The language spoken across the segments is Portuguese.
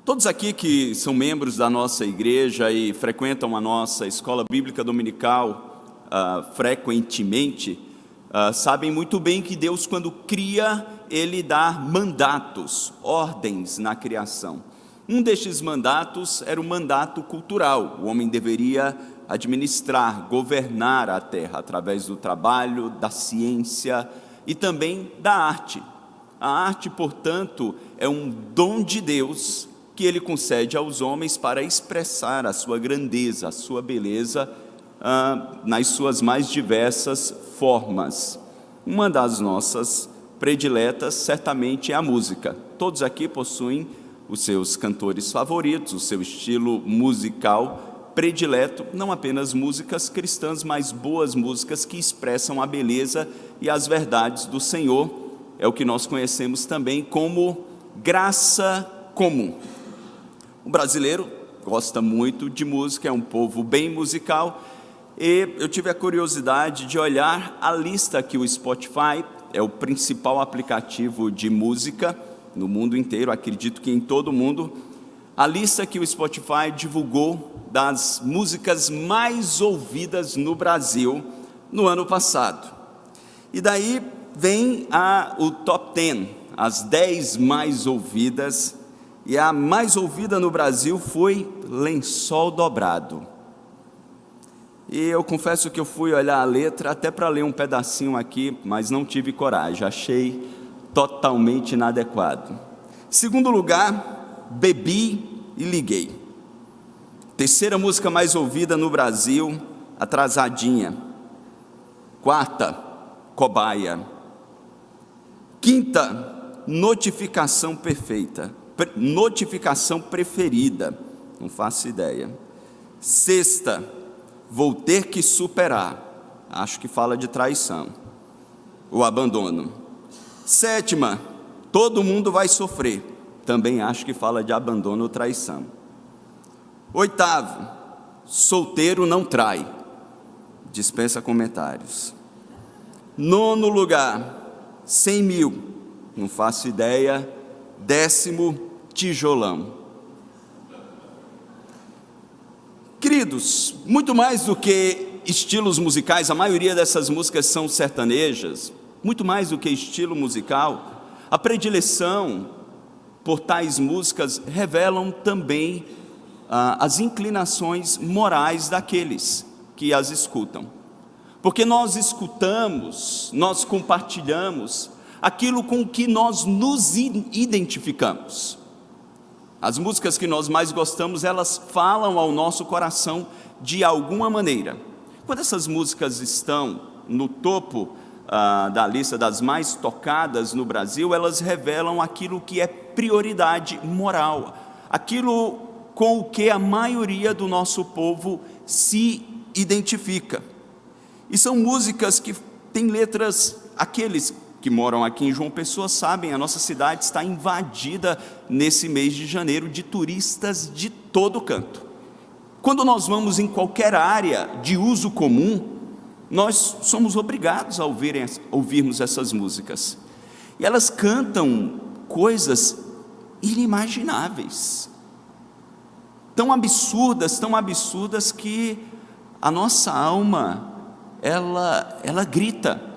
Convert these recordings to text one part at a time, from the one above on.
Todos aqui que são membros da nossa igreja e frequentam a nossa escola bíblica dominical frequentemente, sabem muito bem que Deus, quando cria, Ele dá mandatos, ordens na criação. Um destes mandatos era o mandato cultural. O homem deveria administrar, governar a terra através do trabalho, da ciência e também da arte. A arte, portanto, é um dom de Deus que Ele concede aos homens para expressar a sua grandeza, a sua beleza, nas suas mais diversas formas. Uma das nossas prediletas certamente é a música. Todos aqui possuem os seus cantores favoritos, o seu estilo musical predileto, não apenas músicas cristãs, mas boas músicas que expressam a beleza e as verdades do Senhor. É o que nós conhecemos também como graça comum. O brasileiro gosta muito de música, é um povo bem musical, e eu tive a curiosidade de olhar a lista que o Spotify, é o principal aplicativo de música no mundo inteiro, acredito que em todo o mundo, a lista que o Spotify divulgou das músicas mais ouvidas no Brasil no ano passado. E daí vem o top 10, as 10 mais ouvidas, e a mais ouvida no Brasil foi Lençol Dobrado. E eu confesso que eu fui olhar a letra, até para ler um pedacinho aqui, mas não tive coragem, achei totalmente inadequado. Segundo lugar, Bebi e Liguei. Terceira música mais ouvida no Brasil, Atrasadinha. Quarta, Cobaia. Quinta, Notificação Perfeita. Notificação Preferida, não faço ideia. Sexta, Vou Ter Que Superar, acho que fala de traição, o abandono. Sétima, Todo Mundo Vai Sofrer, também acho que fala de abandono ou traição. Oitavo, Solteiro Não Trai, dispensa comentários. Nono lugar, 100 mil, não faço ideia. Décimo, Tijolão. Queridos, muito mais do que estilos musicais, a maioria dessas músicas são sertanejas, muito mais do que estilo musical, a predileção por tais músicas revelam também as inclinações morais daqueles que as escutam. Porque nós escutamos, nós compartilhamos aquilo com que nós nos identificamos. As músicas que nós mais gostamos, elas falam ao nosso coração de alguma maneira. Quando essas músicas estão no topo da lista das mais tocadas no Brasil, elas revelam aquilo que é prioridade moral, aquilo com o que a maioria do nosso povo se identifica. E são músicas que têm letras, aqueles que moram aqui em João Pessoa sabem, a nossa cidade está invadida nesse mês de janeiro de turistas de todo canto. Quando nós vamos em qualquer área de uso comum, nós somos obrigados a ouvirmos essas músicas. E elas cantam coisas inimagináveis, tão absurdas que a nossa alma, ela grita.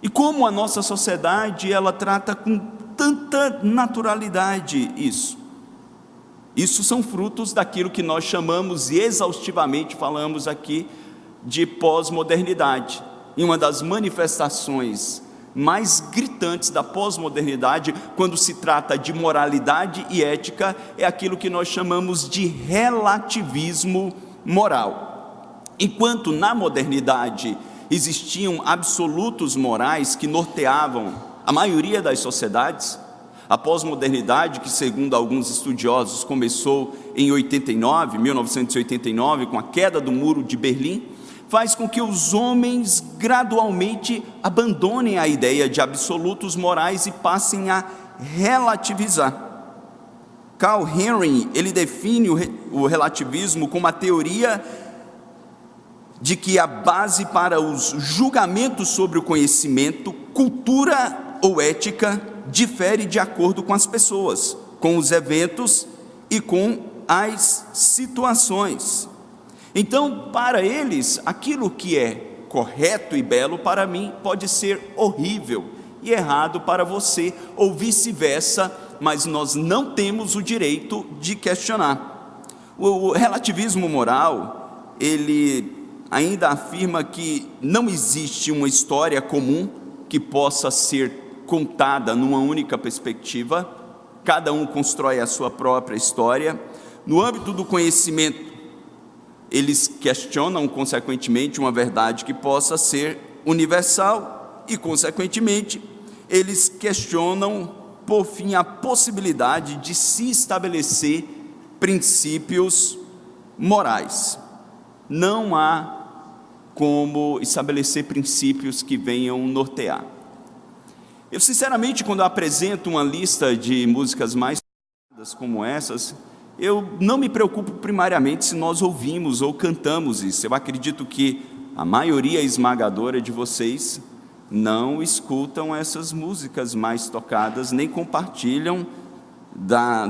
E como a nossa sociedade, ela trata com tanta naturalidade isso. Isso são frutos daquilo que nós chamamos, e exaustivamente falamos aqui, de pós-modernidade. E uma das manifestações mais gritantes da pós-modernidade, quando se trata de moralidade e ética, é aquilo que nós chamamos de relativismo moral. Enquanto na modernidade existiam absolutos morais que norteavam a maioria das sociedades, a pós-modernidade, que segundo alguns estudiosos começou em 1989, com a queda do Muro de Berlim, faz com que os homens gradualmente abandonem a ideia de absolutos morais e passem a relativizar. Carl Henry, ele define o relativismo como a teoria de que a base para os julgamentos sobre o conhecimento, cultura ou ética difere de acordo com as pessoas. com os eventos e com as situações. Então, para eles, aquilo que é correto e belo para mim pode ser horrível e errado para você, ou vice-versa, mas nós não temos o direito de questionar. O relativismo moral, ele ainda afirma que não existe uma história comum que possa ser contada numa única perspectiva, cada um constrói a sua própria história. No âmbito do conhecimento, eles questionam, consequentemente, uma verdade que possa ser universal e, consequentemente, eles questionam, por fim, a possibilidade de se estabelecer princípios morais. Não há como estabelecer princípios que venham nortear. Eu, sinceramente, quando apresento uma lista de músicas mais como essas, eu não me preocupo primariamente se nós ouvimos ou cantamos isso. Eu acredito que a maioria esmagadora de vocês não escutam essas músicas mais tocadas, nem compartilham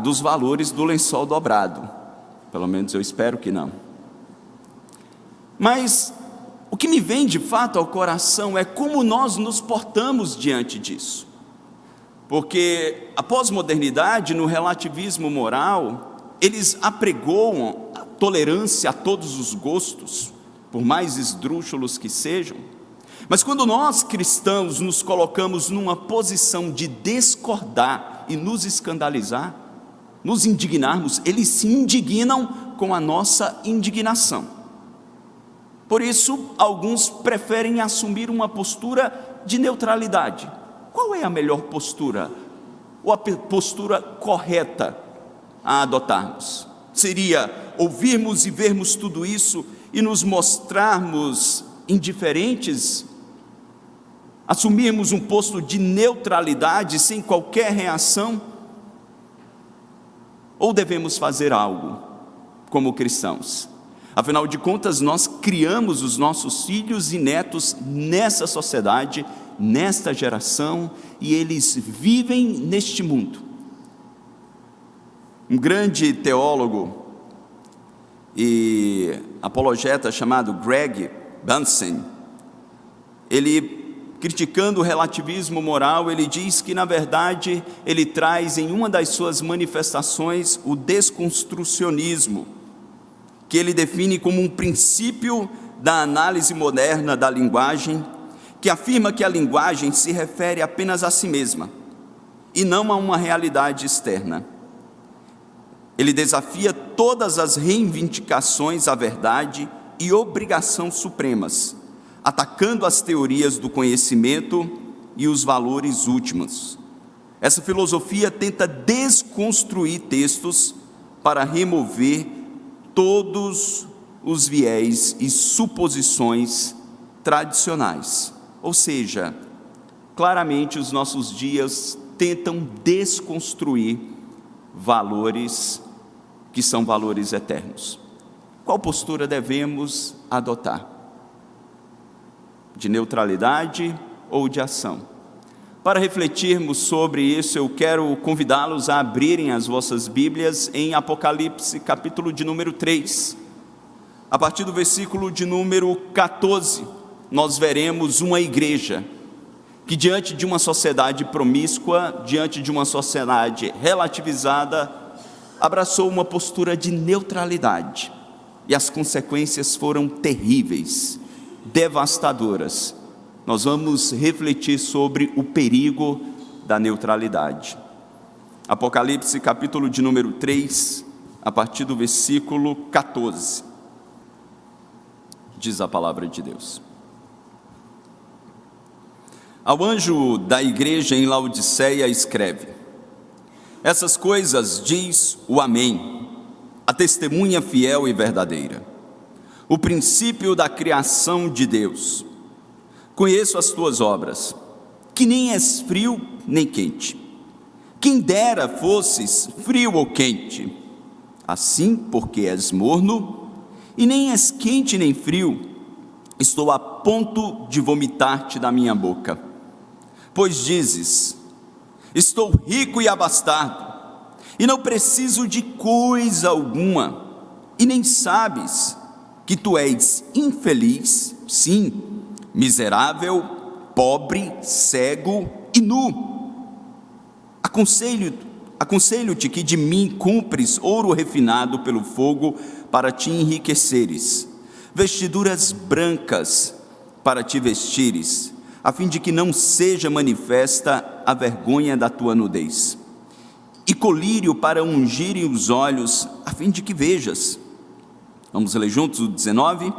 dos valores do lençol dobrado. Pelo menos eu espero que não. Mas o que me vem de fato ao coração é como nós nos portamos diante disso. Porque a pós-modernidade, no relativismo moral, eles apregoam a tolerância a todos os gostos, por mais esdrúxulos que sejam. Mas quando nós cristãos nos colocamos numa posição de discordar e nos escandalizar, nos indignarmos, eles se indignam com a nossa indignação. Por isso, alguns preferem assumir uma postura de neutralidade. Qual é a melhor postura? Ou a postura correta a adotarmos? Seria ouvirmos e vermos tudo isso e nos mostrarmos indiferentes? Assumirmos um posto de neutralidade sem qualquer reação? Ou devemos fazer algo como cristãos? Afinal de contas, nós criamos os nossos filhos e netos nessa sociedade, nesta geração, e eles vivem neste mundo. Um grande teólogo e apologeta chamado Greg Bunsen, ele, criticando o relativismo moral, ele diz que, na verdade, ele traz em uma das suas manifestações o desconstrucionismo, que ele define como um princípio da análise moderna da linguagem, que afirma que a linguagem se refere apenas a si mesma, e não a uma realidade externa. Ele desafia todas as reivindicações à verdade e obrigação supremas, atacando as teorias do conhecimento e os valores últimos. Essa filosofia tenta desconstruir textos para remover todos os viés e suposições tradicionais. Ou seja, claramente os nossos dias tentam desconstruir valores que são valores eternos. Qual postura devemos adotar? De neutralidade ou de ação? Para refletirmos sobre isso, eu quero convidá-los a abrirem as vossas Bíblias em Apocalipse, capítulo de número 3. A partir do versículo de número 14, nós veremos uma igreja que, diante de uma sociedade promíscua, diante de uma sociedade relativizada, abraçou uma postura de neutralidade, e as consequências foram terríveis, devastadoras. Nós vamos refletir sobre o perigo da neutralidade. Apocalipse, capítulo de número 3, a partir do versículo 14. Diz a palavra de Deus: Ao anjo da igreja em Laodiceia escreve: Essas coisas diz o Amém, a testemunha fiel e verdadeira, o princípio da criação de Deus. Conheço as tuas obras, que nem és frio nem quente. Quem dera fosses frio ou quente. Assim, porque és morno, e nem és quente nem frio, estou a ponto de vomitar-te da minha boca. Pois dizes: estou rico e abastado, e não preciso de coisa alguma, e nem sabes que tu és infeliz, sim, miserável, pobre, cego e nu. Aconselho-te que de mim compres ouro refinado pelo fogo para te enriqueceres, vestiduras brancas para te vestires, a fim de que não seja manifesta a vergonha da tua nudez, e colírio para ungirem os olhos, a fim de que vejas. Vamos ler juntos o 19?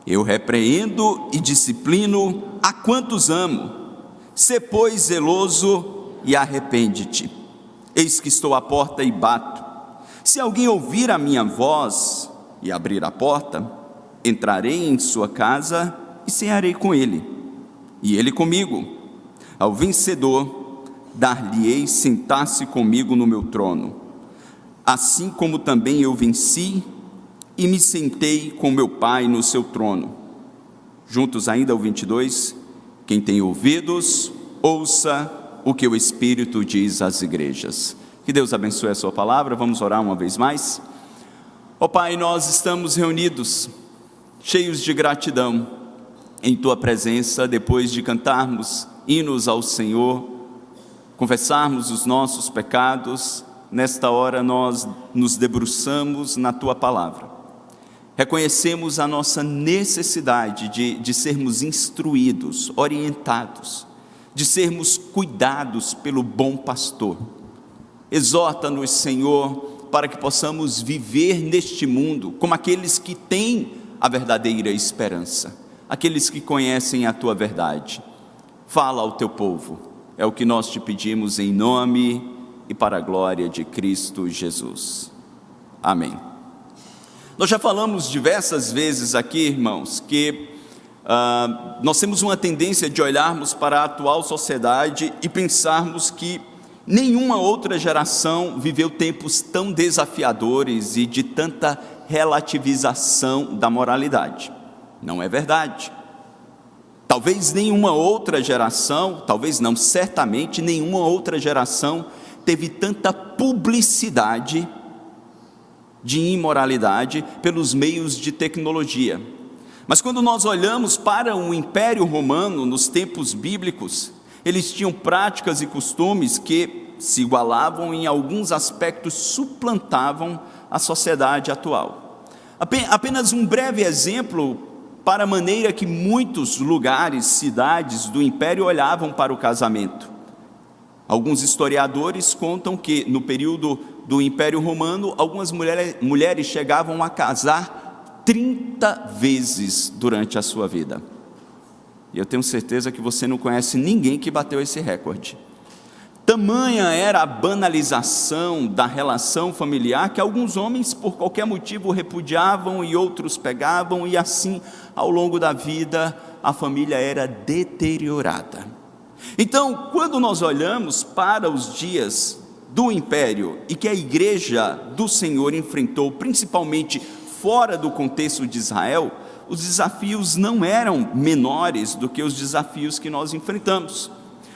Eu repreendo e disciplino a quantos amo. Sê, pois, zeloso e arrepende-te. Eis que estou à porta e bato. Se alguém ouvir a minha voz e abrir a porta, entrarei em sua casa e cearei com ele, e ele comigo. Ao vencedor, dar-lhe-ei sentar-se comigo no meu trono, assim como também eu venci e me sentei com meu Pai no seu trono. Juntos ainda o 22, quem tem ouvidos, ouça o que o Espírito diz às igrejas. Que Deus abençoe a sua palavra. Vamos orar uma vez mais. Ó Pai, nós estamos reunidos, cheios de gratidão, em Tua presença, depois de cantarmos hinos ao Senhor, confessarmos os nossos pecados. Nesta hora nós nos debruçamos na Tua palavra. Reconhecemos a nossa necessidade de sermos instruídos, orientados, de sermos cuidados pelo bom pastor. Exorta-nos, Senhor, para que possamos viver neste mundo como aqueles que têm a verdadeira esperança, aqueles que conhecem a Tua verdade. Fala ao Teu povo, é o que nós te pedimos em nome e para a glória de Cristo Jesus. Amém. Nós já falamos diversas vezes aqui, irmãos, que nós temos uma tendência de olharmos para a atual sociedade e pensarmos que nenhuma outra geração viveu tempos tão desafiadores e de tanta relativização da moralidade. Não é verdade. Talvez nenhuma outra geração, talvez não, certamente nenhuma outra geração teve tanta publicidade de imoralidade pelos meios de tecnologia. Mas quando nós olhamos para o Império Romano nos tempos bíblicos, eles tinham práticas e costumes que se igualavam, em alguns aspectos suplantavam a sociedade atual. Apenas um breve exemplo para a maneira que muitos lugares, cidades do Império olhavam para o casamento. Alguns historiadores contam que no período do Império Romano, algumas mulheres chegavam a casar 30 vezes durante a sua vida. E eu tenho certeza que você não conhece ninguém que bateu esse recorde. Tamanha era a banalização da relação familiar que alguns homens, por qualquer motivo, repudiavam e outros pegavam, e assim, ao longo da vida, a família era deteriorada. Então, quando nós olhamos para os dias do Império e que a igreja do Senhor enfrentou, principalmente fora do contexto de Israel, os desafios não eram menores do que os desafios que nós enfrentamos.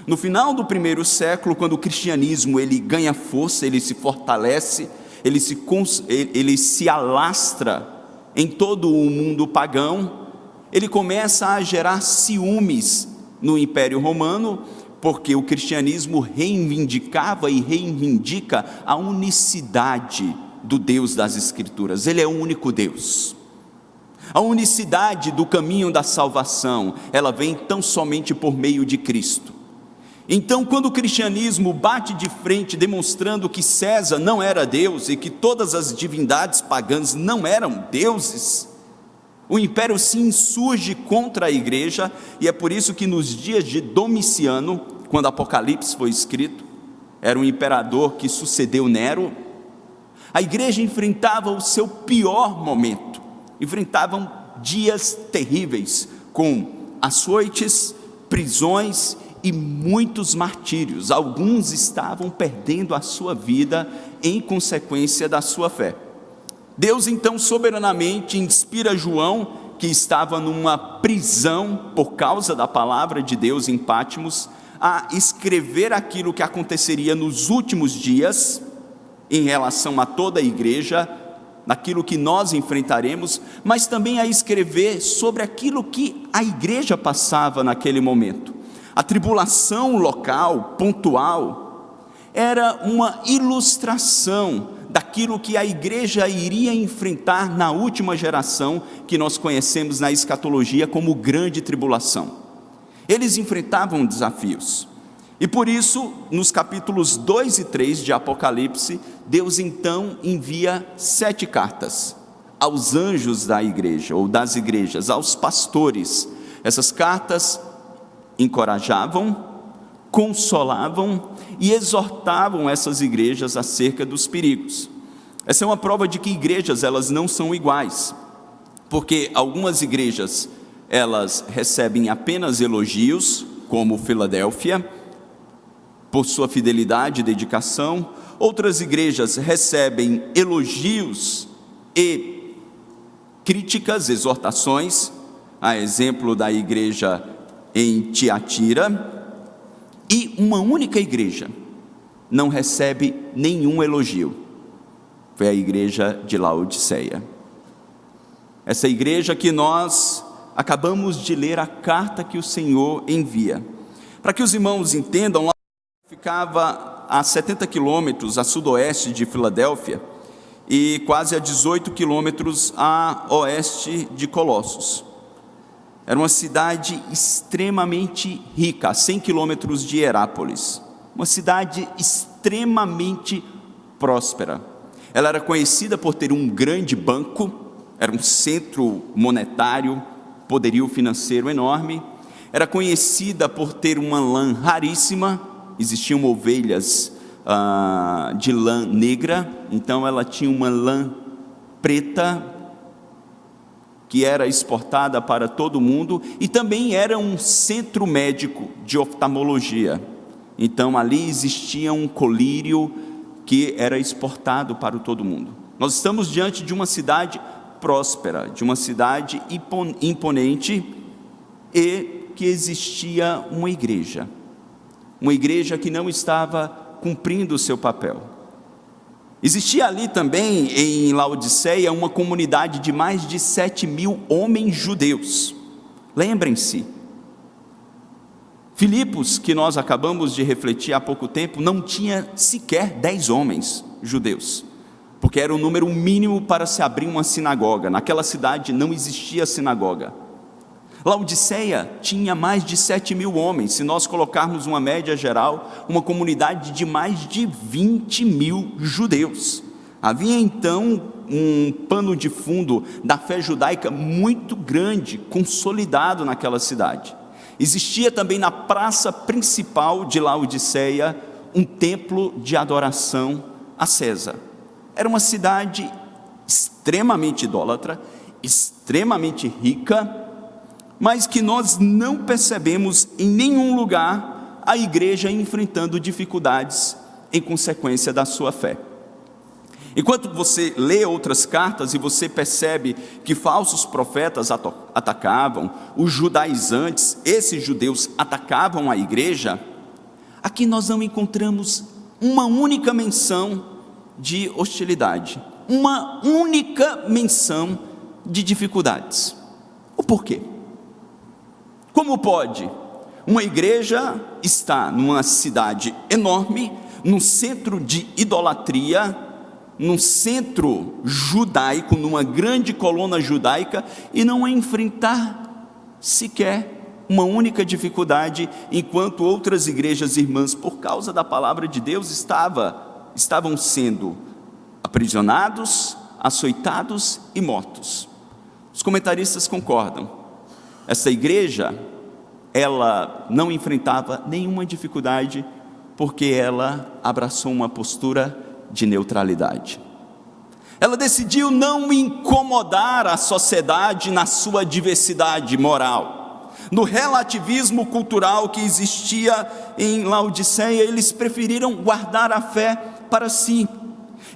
No final do primeiro século, quando o cristianismo ele ganha força, ele se fortalece, ele se alastra em todo o mundo pagão, ele começa a gerar ciúmes no Império Romano, porque o cristianismo reivindicava e reivindica a unicidade do Deus das Escrituras. Ele é o único Deus. A unicidade do caminho da salvação, ela vem tão somente por meio de Cristo. Então, quando o cristianismo bate de frente, demonstrando que César não era Deus e que todas as divindades pagãs não eram deuses, o império se insurge contra a igreja, e é por isso que nos dias de Domiciano, quando Apocalipse foi escrito, era um imperador que sucedeu Nero, a igreja enfrentava o seu pior momento, enfrentavam dias terríveis, com açoites, prisões e muitos martírios. Alguns estavam perdendo a sua vida em consequência da sua fé. Deus então soberanamente inspira João, que estava numa prisão por causa da palavra de Deus em Patmos, a escrever aquilo que aconteceria nos últimos dias, em relação a toda a igreja, naquilo que nós enfrentaremos, mas também a escrever sobre aquilo que a igreja passava naquele momento. A tribulação local, pontual, era uma ilustração daquilo que a igreja iria enfrentar na última geração, que nós conhecemos na escatologia como grande tribulação. Eles enfrentavam desafios, e por isso, nos capítulos 2 e 3 de Apocalipse, Deus então envia 7 cartas aos anjos da igreja, ou das igrejas, aos pastores. Essas cartas encorajavam, consolavam e exortavam essas igrejas acerca dos perigos. Essa é uma prova de que igrejas, elas não são iguais, porque algumas igrejas, elas recebem apenas elogios, como Filadélfia, por sua fidelidade e dedicação. Outras igrejas recebem elogios e críticas, exortações, a exemplo da igreja em Tiatira. E uma única igreja não recebe nenhum elogio, foi a igreja de Laodiceia. Essa igreja que nós acabamos de ler a carta que o Senhor envia. Para que os irmãos entendam, ficava a 70 quilômetros a sudoeste de Filadélfia e quase a 18 quilômetros a oeste de Colossos. Era uma cidade extremamente rica, a 100 quilômetros de Herápolis, uma cidade extremamente próspera. Ela era conhecida por ter um grande banco, era um centro monetário, poderio financeiro enorme. Era conhecida por ter uma lã raríssima. Existiam ovelhas de lã negra, então ela tinha uma lã preta que era exportada para todo o mundo, e também era um centro médico de oftalmologia. Então ali existia um colírio que era exportado para todo o mundo. Nós estamos diante de uma cidade próspera, de uma cidade imponente, e que existia uma igreja que não estava cumprindo o seu papel. Existia ali também em Laodiceia uma comunidade de mais de 7.000 homens judeus. Lembrem-se, Filipos, que nós acabamos de refletir há pouco tempo, não tinha sequer 10 homens judeus, porque era o número mínimo para se abrir uma sinagoga. Naquela cidade não existia sinagoga. Laodiceia tinha mais de 7.000 homens. Se nós colocarmos uma média geral, uma comunidade de mais de 20.000 judeus. Havia então um pano de fundo da fé judaica muito grande, consolidado naquela cidade. Existia também na praça principal de Laodiceia um templo de adoração a César. Era uma cidade extremamente idólatra, extremamente rica, mas que nós não percebemos em nenhum lugar a igreja enfrentando dificuldades em consequência da sua fé. Enquanto você lê outras cartas e você percebe que falsos profetas atacavam, os judaizantes, esses judeus atacavam a igreja, aqui nós não encontramos uma única menção de hostilidade, uma única menção de dificuldades. O porquê? Como pode uma igreja estar numa cidade enorme, num centro de idolatria, num centro judaico, numa grande coluna judaica, e não enfrentar sequer uma única dificuldade, enquanto outras igrejas irmãs, por causa da palavra de Deus, estavam sendo aprisionados, açoitados e mortos? Os comentaristas concordam. Essa igreja, ela não enfrentava nenhuma dificuldade, porque ela abraçou uma postura de neutralidade. Ela decidiu não incomodar a sociedade na sua diversidade moral. No relativismo cultural que existia em Laodiceia, eles preferiram guardar a fé para si.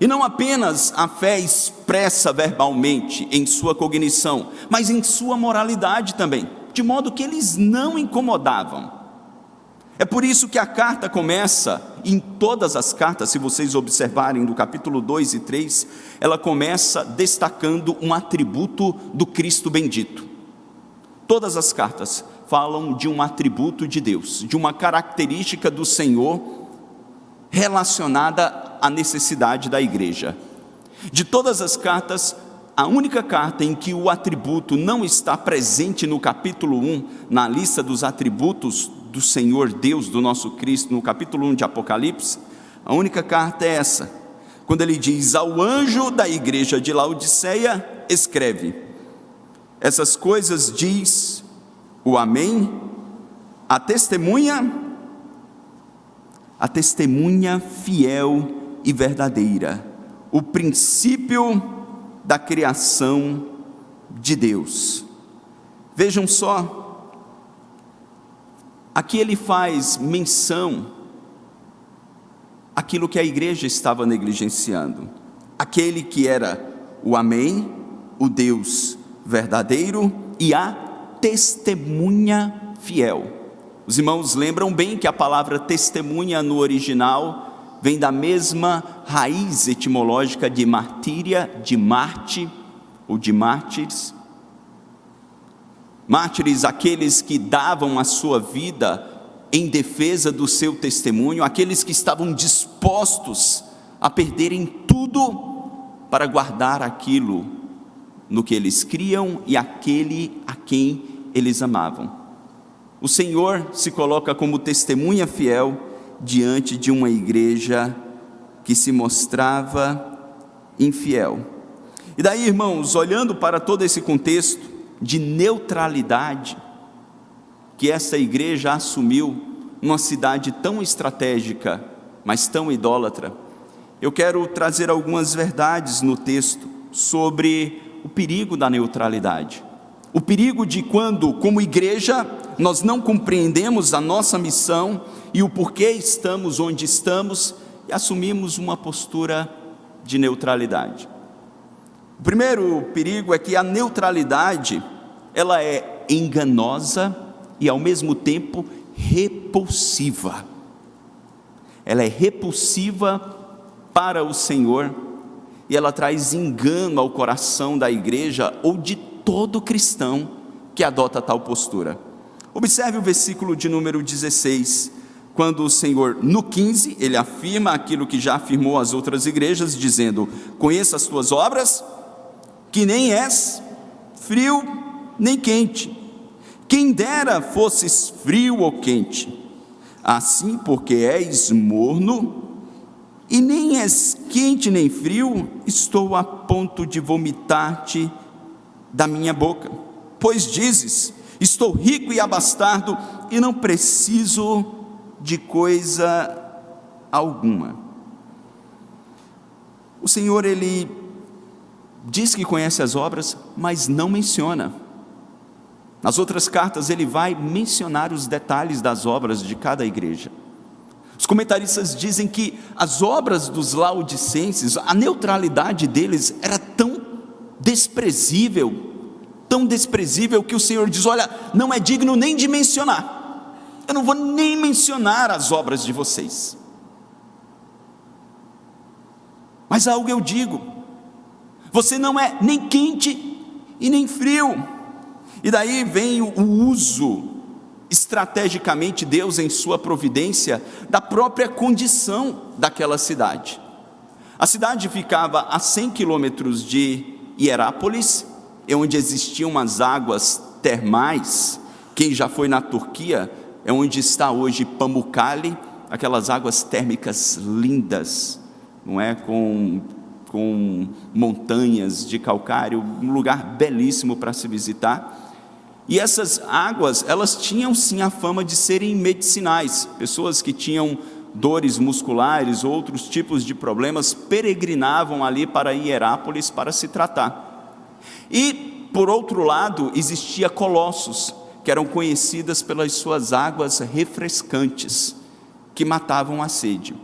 E não apenas a fé expressa verbalmente em sua cognição, mas em sua moralidade também, de modo que eles não incomodavam. É por isso que a carta começa, em todas as cartas, se vocês observarem do capítulo 2 e 3, ela começa destacando um atributo do Cristo bendito. Todas as cartas falam de um atributo de Deus, de uma característica do Senhor relacionada à necessidade da igreja. De todas as cartas, a única carta em que o atributo não está presente no capítulo 1, na lista dos atributos do Senhor Deus, do nosso Cristo, no capítulo 1 de Apocalipse, a única carta é essa, quando ele diz: ao anjo da igreja de Laodiceia, escreve: essas coisas diz o Amém, a testemunha fiel e verdadeira, o princípio da criação de Deus. Vejam só, aqui ele faz menção àquilo que a igreja estava negligenciando, aquele que era o Amém, o Deus verdadeiro e a testemunha fiel. Os irmãos lembram bem que a palavra testemunha no original vem da mesma raiz etimológica de martíria, de Marte ou de mártires. Mártires, aqueles que davam a sua vida em defesa do seu testemunho, aqueles que estavam dispostos a perderem tudo para guardar aquilo no que eles criam e aquele a quem eles amavam. O Senhor se coloca como testemunha fiel diante de uma igreja que se mostrava infiel. E daí, irmãos, olhando para todo esse contexto de neutralidade que essa igreja assumiu numa cidade tão estratégica, mas tão idólatra, eu quero trazer algumas verdades no texto sobre o perigo da neutralidade. O perigo de quando, como igreja, nós não compreendemos a nossa missão e o porquê estamos onde estamos e assumimos uma postura de neutralidade. O primeiro perigo é que a neutralidade, ela é enganosa e ao mesmo tempo repulsiva. Ela é repulsiva para o Senhor e ela traz engano ao coração da igreja ou de todo cristão que adota tal postura. Observe o versículo de número 16, quando o Senhor, no 15, ele afirma aquilo que já afirmou às outras igrejas, dizendo: conheço as tuas obras, que nem és frio nem quente. Quem dera fosses frio ou quente. Assim, porque és morno e nem és quente nem frio, estou a ponto de vomitar-te da minha boca. Pois dizes: estou rico e abastado e não preciso de coisa alguma. O Senhor, ele diz que conhece as obras, mas não menciona. Nas outras cartas ele vai mencionar os detalhes das obras de cada igreja. Os comentaristas dizem que as obras dos laodicenses, a neutralidade deles era tão desprezível que o Senhor diz: olha, não é digno nem de mencionar, eu não vou nem mencionar as obras de vocês. Mas algo eu digo: você não é nem quente e nem frio. E daí vem o uso, estrategicamente Deus em sua providência, da própria condição daquela cidade. A cidade ficava a 100 quilômetros de Hierápolis, onde existiam as águas termais. Quem já foi na Turquia, é onde está hoje Pamukkale, aquelas águas térmicas lindas, não é? Com montanhas de calcário, um lugar belíssimo para se visitar. E essas águas, elas tinham sim a fama de serem medicinais. Pessoas que tinham dores musculares, outros tipos de problemas, peregrinavam ali para Hierápolis para se tratar. E, por outro lado, existia Colossos, que eram conhecidas pelas suas águas refrescantes, que matavam a sede.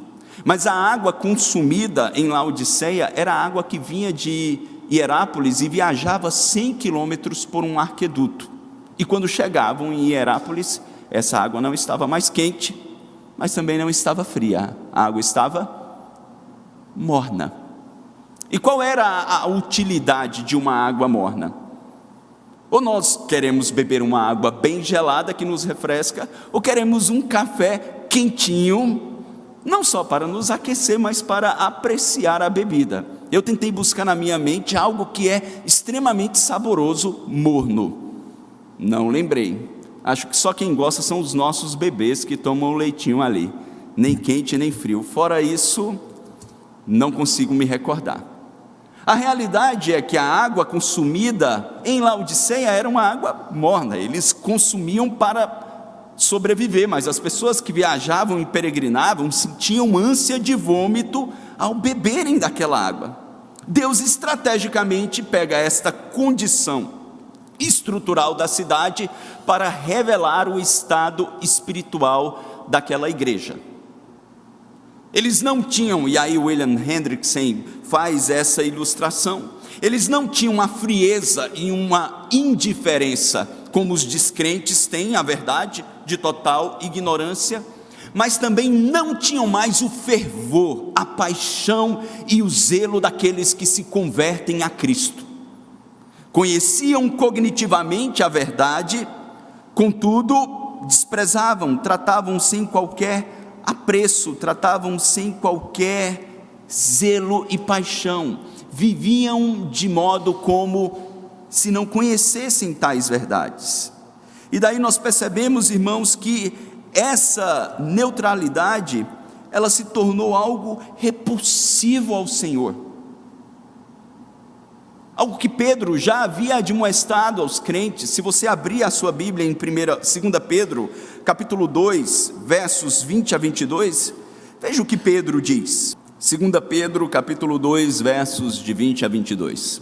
Mas a água consumida em Laodiceia era a água que vinha de Hierápolis e viajava 100 quilômetros por um arqueduto. E quando chegavam em Hierápolis, essa água não estava mais quente mas também não estava fria, a água estava morna. E qual era a utilidade de uma água morna? Ou nós queremos beber uma água bem gelada que nos refresca, ou queremos um café quentinho, não só para nos aquecer, mas para apreciar a bebida. Eu tentei buscar na minha mente algo que é extremamente saboroso, morno. Não lembrei. Acho que só quem gosta são os nossos bebês que tomam o leitinho ali, nem quente nem frio. Fora isso, não consigo me recordar. A realidade é que a água consumida em Laodiceia era uma água morna. Eles consumiam para sobreviver, mas as pessoas que viajavam e peregrinavam sentiam ânsia de vômito ao beberem daquela água. Deus estrategicamente pega esta condição estrutural da cidade para revelar o estado espiritual daquela igreja. Eles não tinham, e aí William Hendrickson faz essa ilustração, eles não tinham uma frieza e uma indiferença, como os descrentes têm, a verdade, de total ignorância, mas também não tinham mais o fervor, a paixão e o zelo daqueles que se convertem a Cristo. Conheciam cognitivamente a verdade, contudo, desprezavam, tratavam sem qualquer apreço, tratavam sem qualquer zelo e paixão, viviam de modo como se não conhecessem tais verdades. E daí nós percebemos, irmãos, que essa neutralidade, ela se tornou algo repulsivo ao Senhor. Algo que Pedro já havia admoestado aos crentes. Se você abrir a sua Bíblia em 2 Pedro, capítulo 2, versos 20 a 22, veja o que Pedro diz. 2 Pedro, capítulo 2, versos de 20 a 22.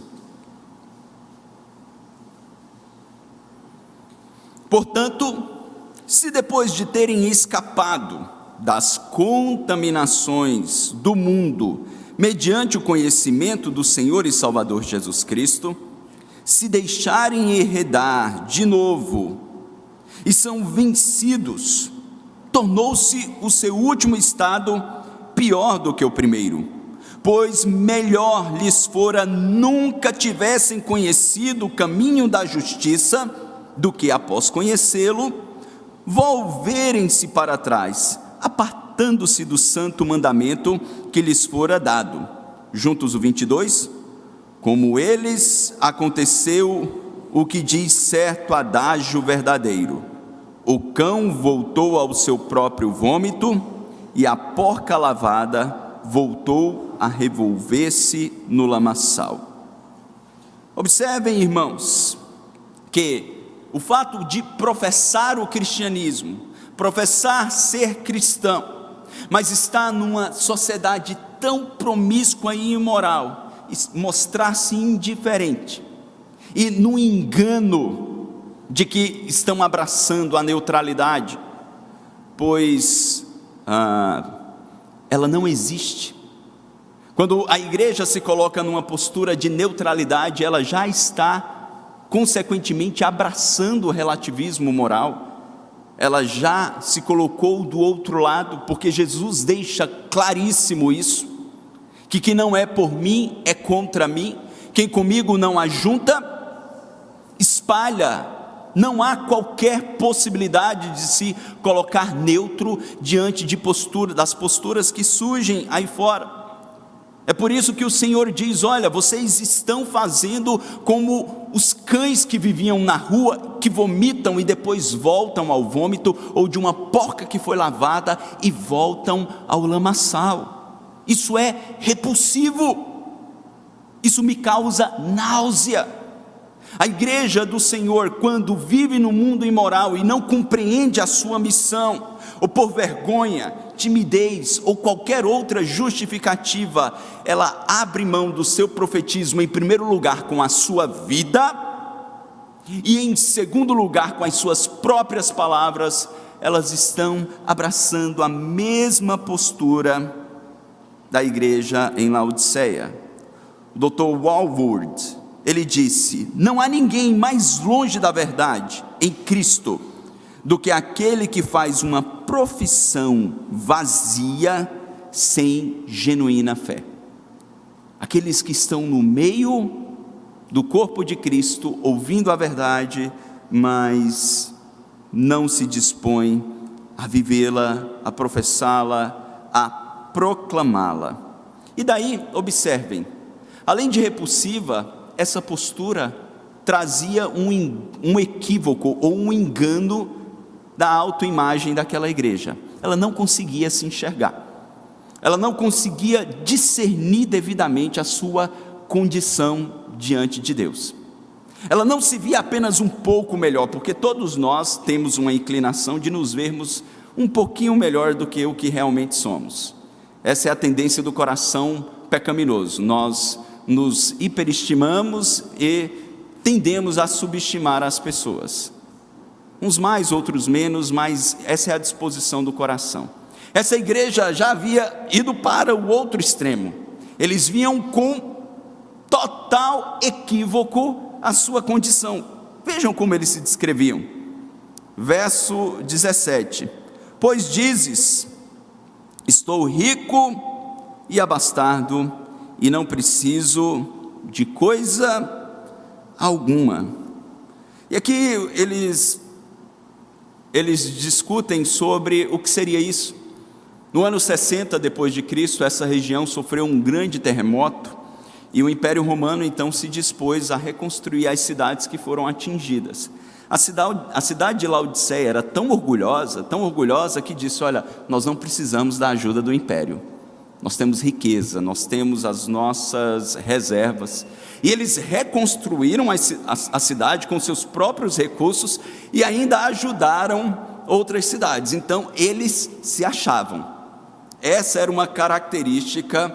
Portanto, se depois de terem escapado das contaminações do mundo, mediante o conhecimento do Senhor e Salvador Jesus Cristo, se deixarem enredar de novo e são vencidos, tornou-se o seu último estado pior do que o primeiro, pois melhor lhes fora nunca tivessem conhecido o caminho da justiça, do que após conhecê-lo, volverem-se para trás, apartando-se do santo mandamento que lhes fora dado. Juntos o 22, como eles aconteceu o que diz certo adágio verdadeiro: o cão voltou ao seu próprio vômito, e a porca lavada voltou a revolver-se no lamaçal. Observem, irmãos, que o fato de professar o cristianismo, professar ser cristão, mas estar numa sociedade tão promíscua e imoral, mostrar-se indiferente, e no engano de que estão abraçando a neutralidade, pois ela não existe. Quando a igreja se coloca numa postura de neutralidade, ela já está consequentemente abraçando o relativismo moral, ela já se colocou do outro lado, porque Jesus deixa claríssimo isso, que quem não é por mim é contra mim, quem comigo não ajunta, espalha. Não há qualquer possibilidade de se colocar neutro diante de das posturas que surgem aí fora. É por isso que o Senhor diz: olha, vocês estão fazendo como os cães que viviam na rua, que vomitam e depois voltam ao vômito, ou de uma porca que foi lavada e voltam ao lamaçal. Isso é repulsivo, isso me causa náusea. A igreja do Senhor, quando vive no mundo imoral e não compreende a sua missão, ou por vergonha, timidez ou qualquer outra justificativa, ela abre mão do seu profetismo, em primeiro lugar com a sua vida, e em segundo lugar com as suas próprias palavras. Elas estão abraçando a mesma postura da igreja em Laodiceia. O Dr. Walvoord, ele disse: não há ninguém mais longe da verdade em Cristo do que aquele que faz uma profissão vazia, sem genuína fé. Aqueles que estão no meio do corpo de Cristo, ouvindo a verdade, mas não se dispõem a vivê-la, a professá-la, a proclamá-la. E daí, observem, além de repulsiva, essa postura trazia um equívoco ou um engano da autoimagem daquela igreja. Ela não conseguia se enxergar, ela não conseguia discernir devidamente a sua condição diante de Deus. Ela não se via apenas um pouco melhor, porque todos nós temos uma inclinação de nos vermos um pouquinho melhor do que o que realmente somos. Essa é a tendência do coração pecaminoso. Nós nos hiperestimamos e tendemos a subestimar as pessoas. Uns mais, outros menos, mas essa é a disposição do coração. Essa igreja já havia ido para o outro extremo. Eles viam com total equívoco a sua condição. Vejam como eles se descreviam. Verso 17: pois dizes, estou rico e abastardo, e não preciso de coisa alguma. E aqui eles discutem sobre o que seria isso. No ano 60 depois de Cristo, essa região sofreu um grande terremoto, e o Império Romano então se dispôs a reconstruir as cidades que foram atingidas. A cidade de Laodiceia era tão orgulhosa que disse: olha, nós não precisamos da ajuda do Império, nós temos riqueza, nós temos as nossas reservas. E eles reconstruíram a cidade com seus próprios recursos e ainda ajudaram outras cidades. Então eles se achavam. Essa era uma característica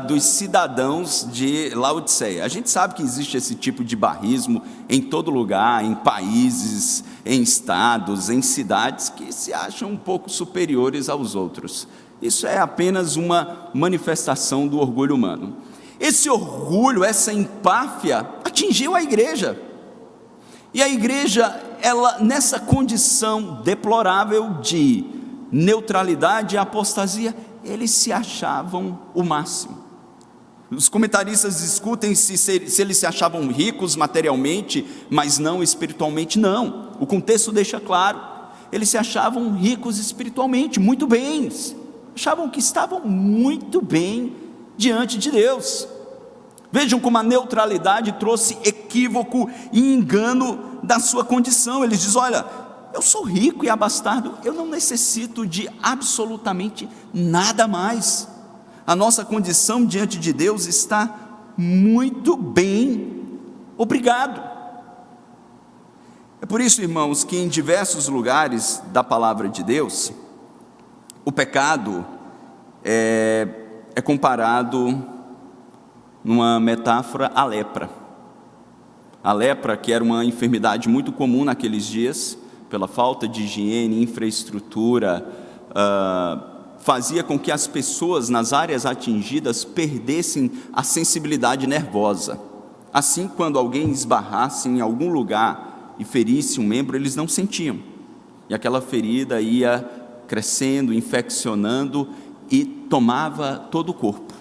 dos cidadãos de Laodiceia. A gente sabe que existe esse tipo de barrismo em todo lugar, em países, em estados, em cidades que se acham um pouco superiores aos outros. Isso é apenas uma manifestação do orgulho humano. Esse orgulho, essa empáfia atingiu a igreja. E a igreja, ela nessa condição deplorável de neutralidade e apostasia, eles se achavam o máximo. Os comentaristas discutem se eles se achavam ricos materialmente, mas não espiritualmente. Não, o contexto deixa claro, eles se achavam ricos espiritualmente, muito bem, achavam que estavam muito bem diante de Deus. Vejam como a neutralidade trouxe equívoco e engano da sua condição. Eles dizem: olha, eu sou rico e abastardo, eu não necessito de absolutamente nada mais. A nossa condição diante de Deus está muito bem, obrigado. É por isso, irmãos, que em diversos lugares da palavra de Deus, o pecado é comparado numa metáfora à lepra. A lepra, que era uma enfermidade muito comum naqueles dias, pela falta de higiene, infraestrutura, fazia com que as pessoas nas áreas atingidas perdessem a sensibilidade nervosa. Assim, quando alguém esbarrasse em algum lugar e ferisse um membro, eles não sentiam. E aquela ferida ia crescendo, infeccionando e tomava todo o corpo.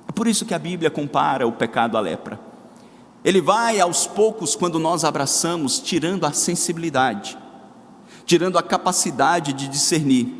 É por isso que a Bíblia compara o pecado à lepra. Ele vai aos poucos, quando nós abraçamos, tirando a sensibilidade, tirando a capacidade de discernir,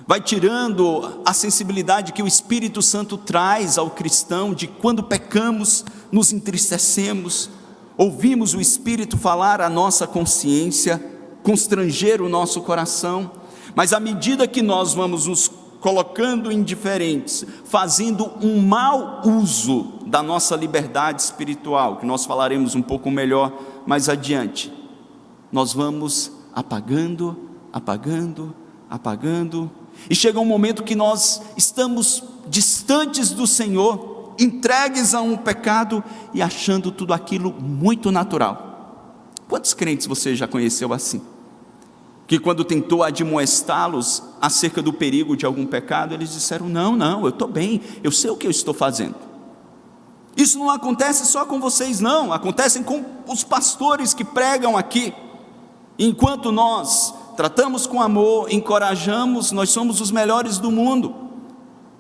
vai tirando a sensibilidade que o Espírito Santo traz ao cristão, de quando pecamos, nos entristecemos, ouvimos o Espírito falar à nossa consciência, constranger o nosso coração, mas à medida que nós vamos nos colocando indiferentes, fazendo um mau uso da nossa liberdade espiritual, que nós falaremos um pouco melhor mais adiante, nós vamos apagando, e chega um momento que nós estamos distantes do Senhor, entregues a um pecado e achando tudo aquilo muito natural. Quantos crentes você já conheceu assim? Que quando tentou admoestá-los acerca do perigo de algum pecado, eles disseram: não, eu estou bem, eu sei o que eu estou fazendo. Isso não acontece só com vocês, não, acontece com os pastores que pregam aqui. Enquanto nós tratamos com amor, encorajamos, nós somos os melhores do mundo.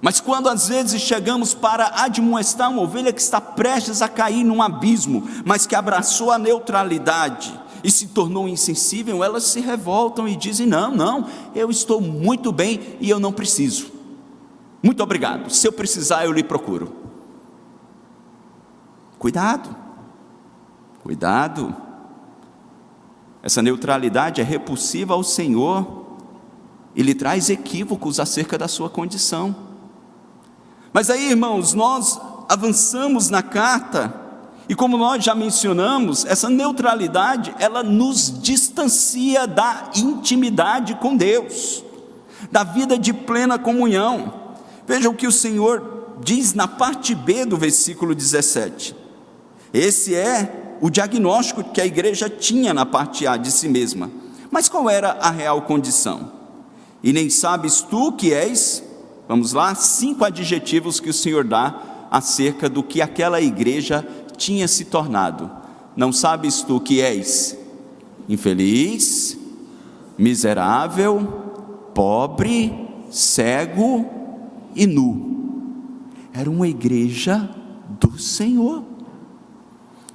Mas quando às vezes chegamos para admoestar uma ovelha que está prestes a cair num abismo, mas que abraçou a neutralidade e se tornou insensível, elas se revoltam e dizem: não, eu estou muito bem e eu não preciso. Muito obrigado, se eu precisar eu lhe procuro. Cuidado. Essa neutralidade é repulsiva ao Senhor e lhe traz equívocos acerca da sua condição. Mas aí, irmãos, nós avançamos na carta, e como nós já mencionamos, essa neutralidade, ela nos distancia da intimidade com Deus, da vida de plena comunhão. Veja o que o Senhor diz na parte B do versículo 17. Esse é o diagnóstico que a igreja tinha na parte A de si mesma. Mas qual era a real condição? E nem sabes tu que és, vamos lá, 5 adjetivos que o Senhor dá acerca do que aquela igreja tinha se tornado. Não sabes tu que és infeliz, miserável, pobre, cego e nu. Era uma igreja do Senhor,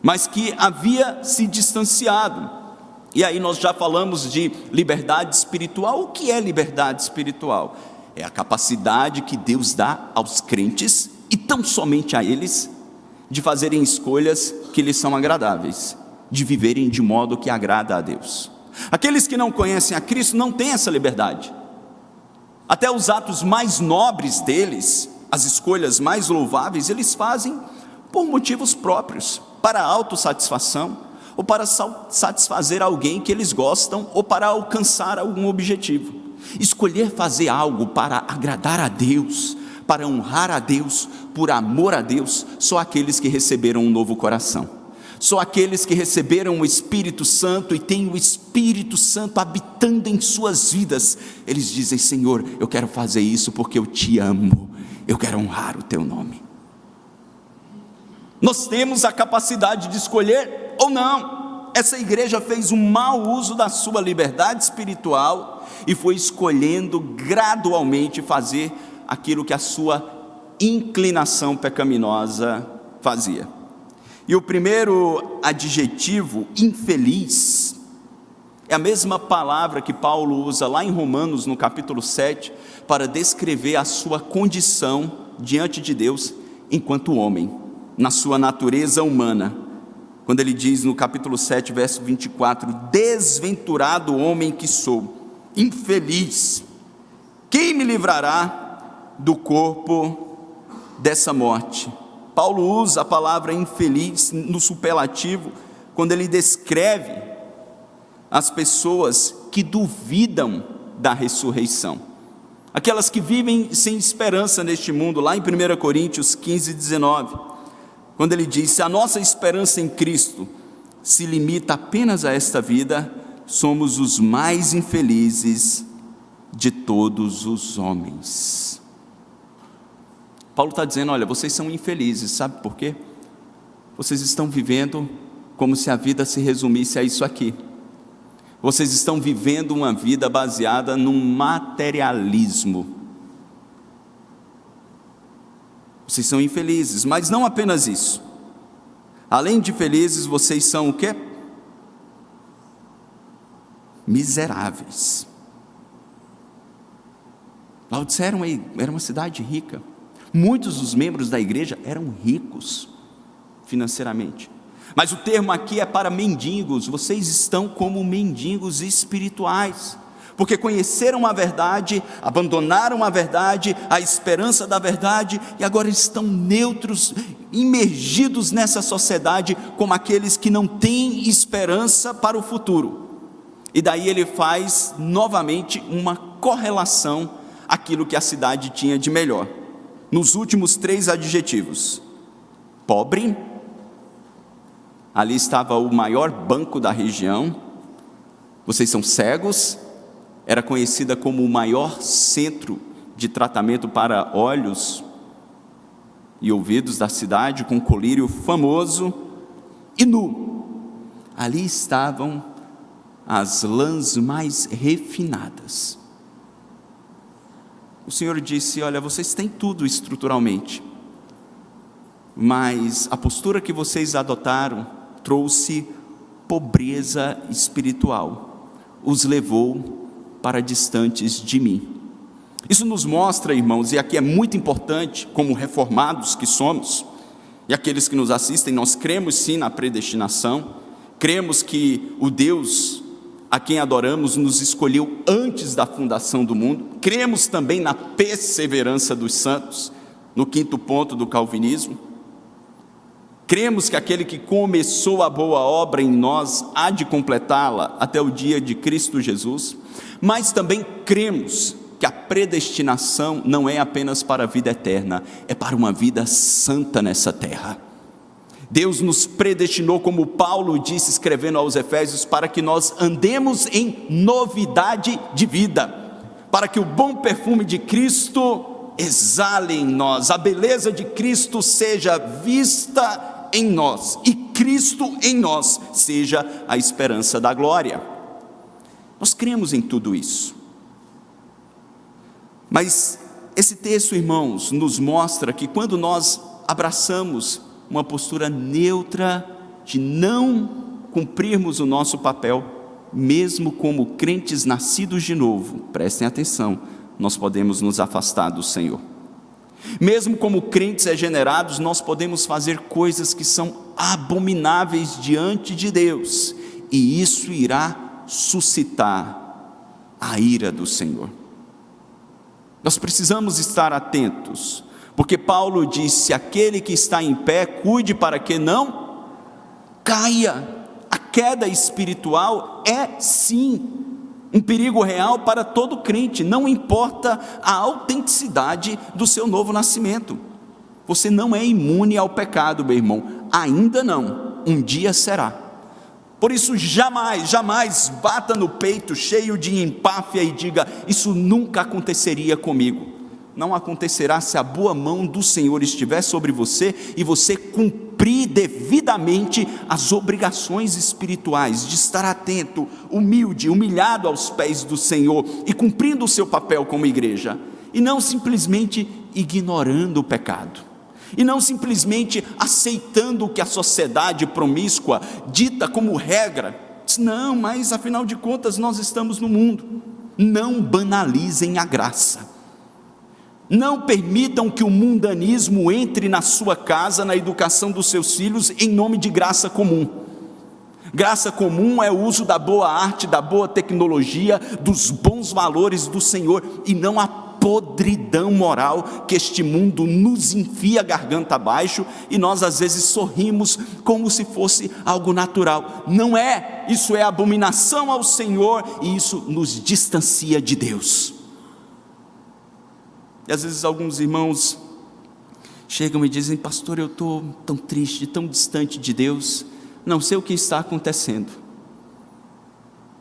mas que havia se distanciado. E aí nós já falamos de liberdade espiritual. O que é liberdade espiritual? É a capacidade que Deus dá aos crentes, e tão somente a eles, de fazerem escolhas que lhes são agradáveis, de viverem de modo que agrada a Deus. Aqueles que não conhecem a Cristo não têm essa liberdade. Até os atos mais nobres deles, as escolhas mais louváveis, eles fazem por motivos próprios, para autossatisfação, ou para satisfazer alguém que eles gostam, ou para alcançar algum objetivo. Escolher fazer algo para agradar a Deus, para honrar a Deus, por amor a Deus, só aqueles que receberam um novo coração, só aqueles que receberam o Espírito Santo e têm o Espírito Santo habitando em suas vidas, eles dizem: Senhor, eu quero fazer isso porque eu te amo, eu quero honrar o teu nome. Nós temos a capacidade de escolher ou não. Essa igreja fez um mau uso da sua liberdade espiritual e foi escolhendo gradualmente fazer aquilo que a sua inclinação pecaminosa fazia. E o primeiro adjetivo, infeliz, é a mesma palavra que Paulo usa lá em Romanos, no capítulo 7, para descrever a sua condição diante de Deus enquanto homem, na sua natureza humana, quando ele diz no capítulo 7, verso 24: desventurado homem que sou, infeliz, quem me livrará do corpo dessa morte? Paulo usa a palavra infeliz no superlativo, quando ele descreve as pessoas que duvidam da ressurreição, aquelas que vivem sem esperança neste mundo, lá em 1 Coríntios 15, 19, quando ele diz: se a nossa esperança em Cristo se limita apenas a esta vida, somos os mais infelizes de todos os homens. Paulo está dizendo: olha, vocês são infelizes, sabe por quê? Vocês estão vivendo como se a vida se resumisse a isso aqui. Vocês estão vivendo uma vida baseada num materialismo. Vocês são infelizes, mas não apenas isso. Além de felizes, vocês são o quê? Miseráveis. Laodiceia era uma cidade rica. Muitos dos membros da igreja eram ricos financeiramente. Mas o termo aqui é para mendigos. Vocês estão como mendigos espirituais, porque conheceram a verdade, abandonaram a verdade, a esperança da verdade, e agora estão neutros, imergidos nessa sociedade, como aqueles que não têm esperança para o futuro. E daí ele faz novamente uma correlação àquilo que a cidade tinha de melhor, nos últimos 3 adjetivos: pobre, ali estava o maior banco da região. Vocês são cegos, era conhecida como o maior centro de tratamento para olhos e ouvidos da cidade, com colírio famoso. E nu, ali estavam as lãs mais refinadas. O Senhor disse: olha, vocês têm tudo estruturalmente, mas a postura que vocês adotaram trouxe pobreza espiritual, os levou para distantes de mim. Isso nos mostra, irmãos, e aqui é muito importante, como reformados que somos, e aqueles que nos assistem, nós cremos sim na predestinação, cremos que o Deus a quem adoramos nos escolheu antes da fundação do mundo, cremos também na perseverança dos santos, no quinto ponto do calvinismo, cremos que aquele que começou a boa obra em nós há de completá-la até o dia de Cristo Jesus, mas também cremos que a predestinação não é apenas para a vida eterna, é para uma vida santa nessa terra. Deus nos predestinou, como Paulo disse escrevendo aos Efésios, para que nós andemos em novidade de vida, para que o bom perfume de Cristo exale em nós, a beleza de Cristo seja vista em nós, e Cristo em nós seja a esperança da glória. Nós cremos em tudo isso. Mas esse texto, irmãos, nos mostra que quando nós abraçamos uma postura neutra de não cumprirmos o nosso papel, mesmo como crentes nascidos de novo, prestem atenção, nós podemos nos afastar do Senhor. Mesmo como crentes regenerados, nós podemos fazer coisas que são abomináveis diante de Deus, e isso irá suscitar a ira do Senhor. Nós precisamos estar atentos, porque Paulo disse: aquele que está em pé, cuide para que não caia. A queda espiritual é sim um perigo real para todo crente, não importa a autenticidade do seu novo nascimento. Você não é imune ao pecado, meu irmão, ainda não, um dia será. Por isso jamais bata no peito cheio de empáfia e diga: isso nunca aconteceria comigo. Não acontecerá se a boa mão do Senhor estiver sobre você e você cumprir devidamente as obrigações espirituais de estar atento, humilde, humilhado aos pés do Senhor e cumprindo o seu papel como igreja, e não simplesmente ignorando o pecado, e não simplesmente aceitando o que a sociedade promíscua dita como regra. Não, mas afinal de contas nós estamos no mundo. Não banalizem a graça. Não permitam que o mundanismo entre na sua casa, na educação dos seus filhos, em nome de graça comum. Graça comum é o uso da boa arte, da boa tecnologia, dos bons valores do Senhor, e não a podridão moral que este mundo nos enfia a garganta abaixo, e nós às vezes sorrimos como se fosse algo natural. Não é, isso é abominação ao Senhor, e isso nos distancia de Deus. E às vezes alguns irmãos chegam e dizem: pastor, eu estou tão triste, tão distante de Deus, não sei o que está acontecendo.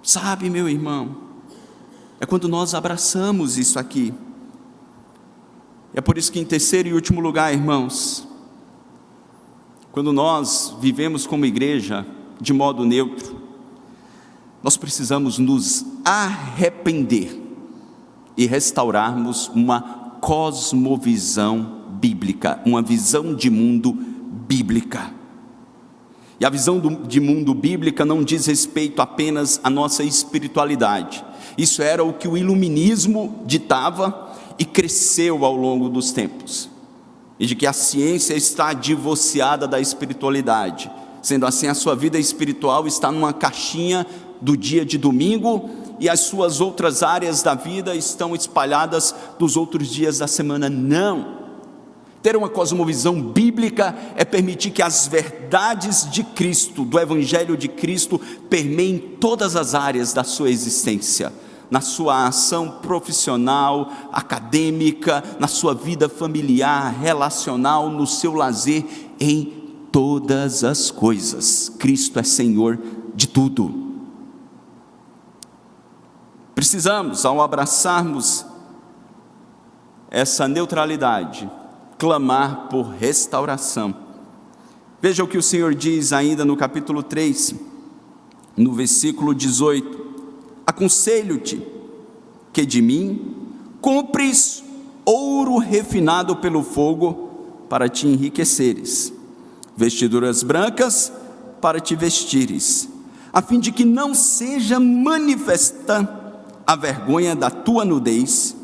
Sabe, meu irmão, é quando nós abraçamos isso aqui. É por isso que, em terceiro e último lugar, irmãos, quando nós vivemos como igreja de modo neutro, nós precisamos nos arrepender e restaurarmos uma cosmovisão bíblica, uma visão de mundo bíblica. E a visão de mundo bíblica não diz respeito apenas à nossa espiritualidade. Isso era o que o iluminismo ditava e cresceu ao longo dos tempos. E de que a ciência está divorciada da espiritualidade. Sendo assim, a sua vida espiritual está numa caixinha do dia de domingo, e as suas outras áreas da vida estão espalhadas dos outros dias da semana. Não. Ter uma cosmovisão bíblica é permitir que as verdades de Cristo, do Evangelho de Cristo, permeiem todas as áreas da sua existência, na sua ação profissional, acadêmica, na sua vida familiar, relacional, no seu lazer, em todas as coisas. Cristo é Senhor de tudo. Precisamos, ao abraçarmos essa neutralidade, clamar por restauração. Veja o que o Senhor diz ainda no capítulo 3, no versículo 18: aconselho-te que de mim compres ouro refinado pelo fogo para te enriqueceres, vestiduras brancas para te vestires, a fim de que não seja manifesta a vergonha da tua nudez,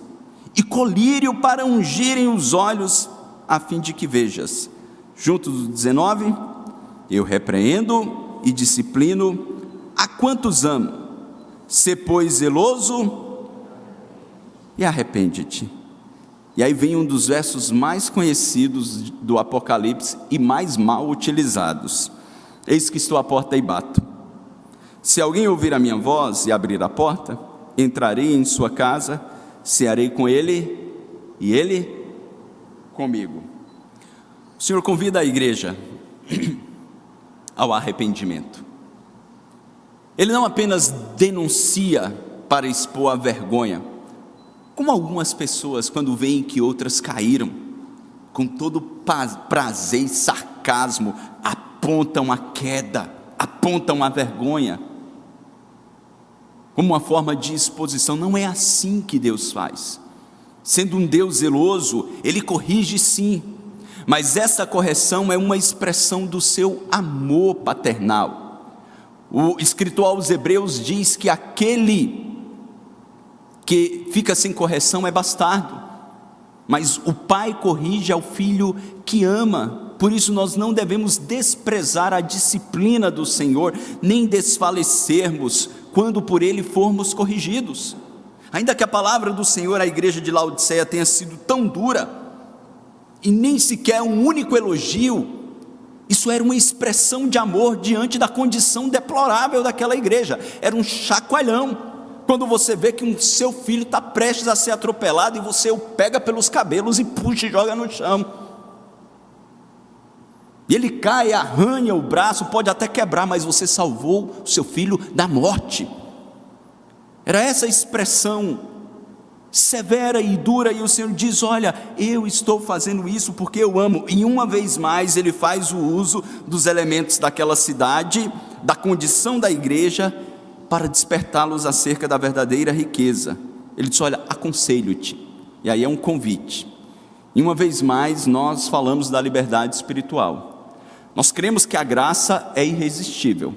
e colírio para ungirem os olhos, a fim de que vejas. Junto do 19: eu repreendo e disciplino a quantos amo. Sê, pois, zeloso e arrepende-te. E aí vem um dos versos mais conhecidos do Apocalipse e mais mal utilizados: eis que estou à porta e bato. Se alguém ouvir a minha voz e abrir a porta, entrarei em sua casa, cearei com ele e ele comigo. O Senhor convida a igreja ao arrependimento. Ele não apenas denuncia para expor a vergonha, como algumas pessoas, quando veem que outras caíram, com todo prazer e sarcasmo, apontam a queda, apontam a vergonha, como uma forma de exposição. Não é assim que Deus faz. Sendo um Deus zeloso, Ele corrige sim, mas essa correção é uma expressão do seu amor paternal. O escritor aos Hebreus diz que aquele que fica sem correção é bastardo, mas o pai corrige ao filho que ama. Por isso nós não devemos desprezar a disciplina do Senhor, nem desfalecermos quando por Ele formos corrigidos. Ainda que a palavra do Senhor à igreja de Laodiceia tenha sido tão dura, e nem sequer um único elogio, isso era uma expressão de amor diante da condição deplorável daquela igreja. Era um chacoalhão, quando você vê que o seu filho está prestes a ser atropelado, e você o pega pelos cabelos e puxa e joga no chão, e ele cai, arranha o braço, pode até quebrar, mas você salvou o seu filho da morte. Era essa expressão severa e dura, e o Senhor diz: olha, eu estou fazendo isso porque eu amo. E uma vez mais Ele faz o uso dos elementos daquela cidade, da condição da igreja, para despertá-los acerca da verdadeira riqueza. Ele diz: olha, aconselho-te. E aí é um convite. E uma vez mais nós falamos da liberdade espiritual. Nós cremos que a graça é irresistível.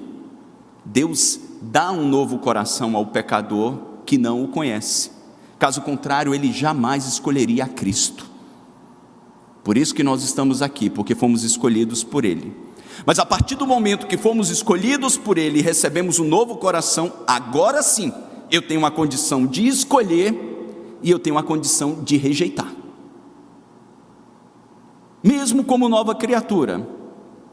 Deus dá um novo coração ao pecador que não o conhece. Caso contrário, ele jamais escolheria a Cristo. Por isso que nós estamos aqui, porque fomos escolhidos por Ele. Mas a partir do momento que fomos escolhidos por Ele e recebemos um novo coração, agora sim, eu tenho uma condição de escolher e eu tenho uma condição de rejeitar. Mesmo como nova criatura.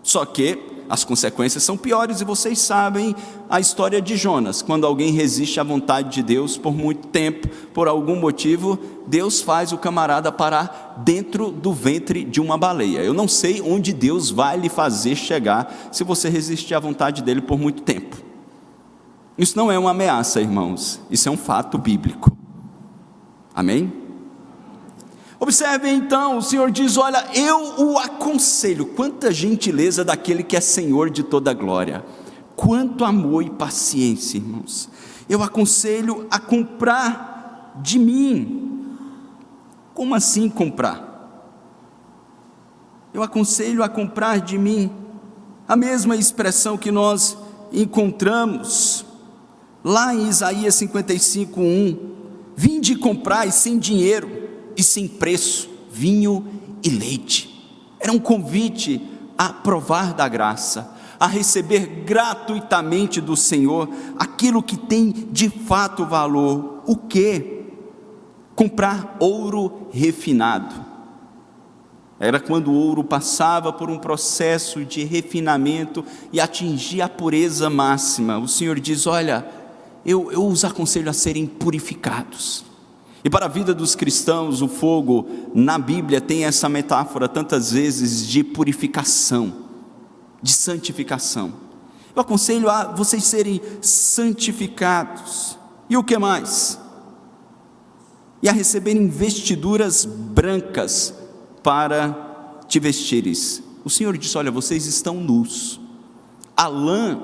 Só que as consequências são piores, e vocês sabem a história de Jonas. Quando alguém resiste à vontade de Deus por muito tempo, por algum motivo, Deus faz o camarada parar dentro do ventre de uma baleia. Eu não sei onde Deus vai lhe fazer chegar se você resistir à vontade dele por muito tempo. Isso não é uma ameaça, irmãos, isso é um fato bíblico. Amém? Observem então, o Senhor diz: olha, eu o aconselho. Quanta gentileza daquele que é Senhor de toda glória, quanto amor e paciência, irmãos. Eu aconselho a comprar de mim. Como assim comprar? Eu aconselho a comprar de mim. A mesma expressão que nós encontramos lá em Isaías 55:1: vinde e comprai sem dinheiro e sem preço, vinho e leite. Era um convite a provar da graça, a receber gratuitamente do Senhor aquilo que tem de fato valor. O que? Comprar ouro refinado. Era quando o ouro passava por um processo de refinamento e atingia a pureza máxima. O Senhor diz: olha, eu os aconselho a serem purificados. E para a vida dos cristãos, o fogo na Bíblia tem essa metáfora tantas vezes de purificação, de santificação. Eu aconselho a vocês serem santificados. E o que mais? E a receberem vestiduras brancas para te vestires. O Senhor disse: olha, vocês estão nus. A lã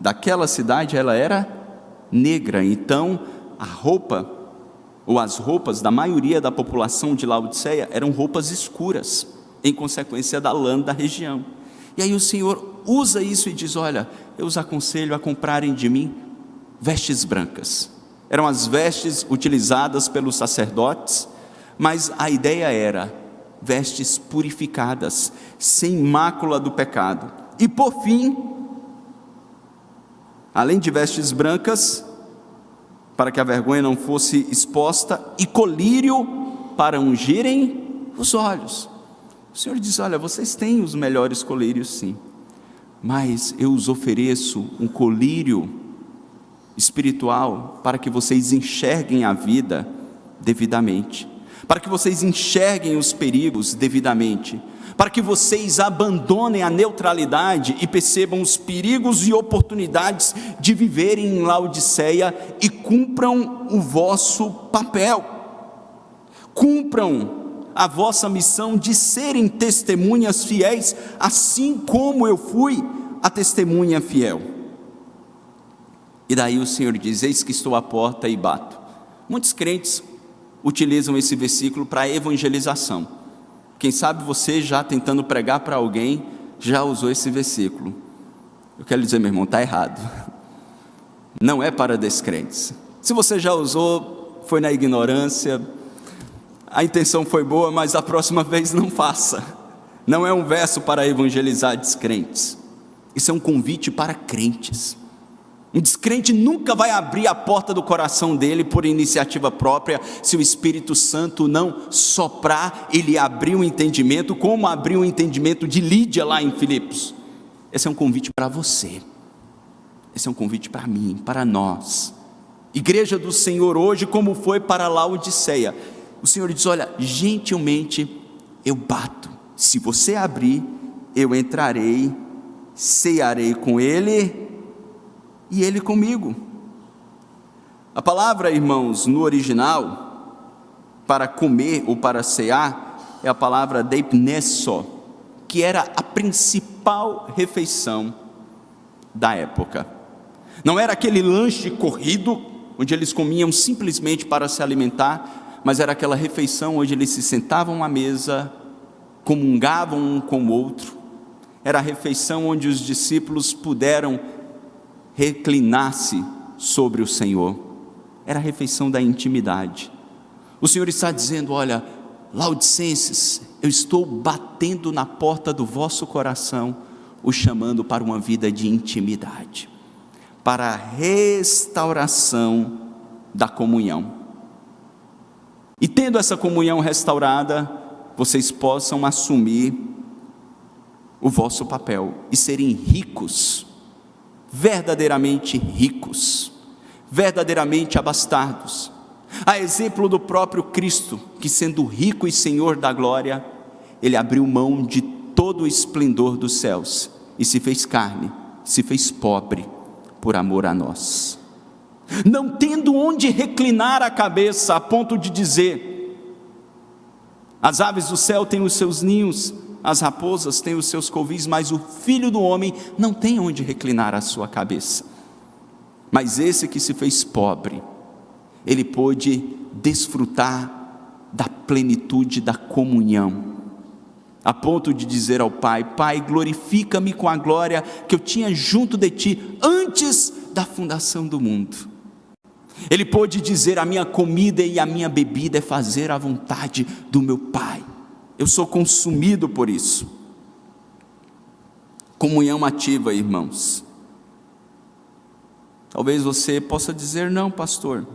daquela cidade ela era negra. Então a roupa, ou as roupas da maioria da população de Laodiceia eram roupas escuras, em consequência da lã da região. E aí o Senhor usa isso e diz: olha, eu os aconselho a comprarem de mim vestes brancas. Eram as vestes utilizadas pelos sacerdotes, mas a ideia era vestes purificadas, sem mácula do pecado. E por fim, além de vestes brancas, para que a vergonha não fosse exposta, e colírio para ungirem os olhos. O Senhor diz: olha, vocês têm os melhores colírios, sim, mas eu os ofereço um colírio espiritual para que vocês enxerguem a vida devidamente, para que vocês enxerguem os perigos devidamente, para que vocês abandonem a neutralidade e percebam os perigos e oportunidades de viverem em Laodiceia e cumpram o vosso papel, cumpram a vossa missão de serem testemunhas fiéis, assim como eu fui a testemunha fiel. E daí o Senhor diz: eis que estou à porta e bato. Muitos crentes utilizam esse versículo para evangelização. Quem sabe você, já tentando pregar para alguém, já usou esse versículo. Eu quero dizer, meu irmão, está errado. Não é para descrentes. Se você já usou, foi na ignorância, a intenção foi boa, mas a próxima vez não faça. Não é um verso para evangelizar descrentes. Isso é um convite para crentes. Um descrente nunca vai abrir a porta do coração dele por iniciativa própria, se o Espírito Santo não soprar, ele abrir o entendimento, como abriu o entendimento de Lídia lá em Filipos. Esse é um convite para você, esse é um convite para mim, para nós, igreja do Senhor hoje, como foi para Laodiceia. O Senhor diz: olha, gentilmente eu bato, se você abrir, eu entrarei, cearei com ele e ele comigo. A palavra, irmãos, no original, para comer ou para cear, é a palavra deipnesso, que era a principal refeição da época. Não era aquele lanche corrido, onde eles comiam simplesmente para se alimentar, mas era aquela refeição onde eles se sentavam à mesa, comungavam um com o outro. Era a refeição onde os discípulos puderam reclinar-se sobre o Senhor. Era a refeição da intimidade. O Senhor está dizendo: olha, Laodicenses, eu estou batendo na porta do vosso coração, o chamando para uma vida de intimidade, para a restauração da comunhão. E tendo essa comunhão restaurada, vocês possam assumir o vosso papel e serem ricos, verdadeiramente ricos, verdadeiramente abastados, a exemplo do próprio Cristo, que sendo rico e Senhor da glória, ele abriu mão de todo o esplendor dos céus e se fez carne, se fez pobre por amor a nós, não tendo onde reclinar a cabeça, a ponto de dizer: as aves do céu têm os seus ninhos, as raposas têm os seus covis, mas o Filho do homem não tem onde reclinar a sua cabeça. Mas esse que se fez pobre, ele pôde desfrutar da plenitude da comunhão, a ponto de dizer ao Pai: Pai, glorifica-me com a glória que eu tinha junto de Ti antes da fundação do mundo. Ele pôde dizer: a minha comida e a minha bebida é fazer a vontade do meu Pai. Eu sou consumido por isso. Comunhão ativa, irmãos. Talvez você possa dizer: não, pastor,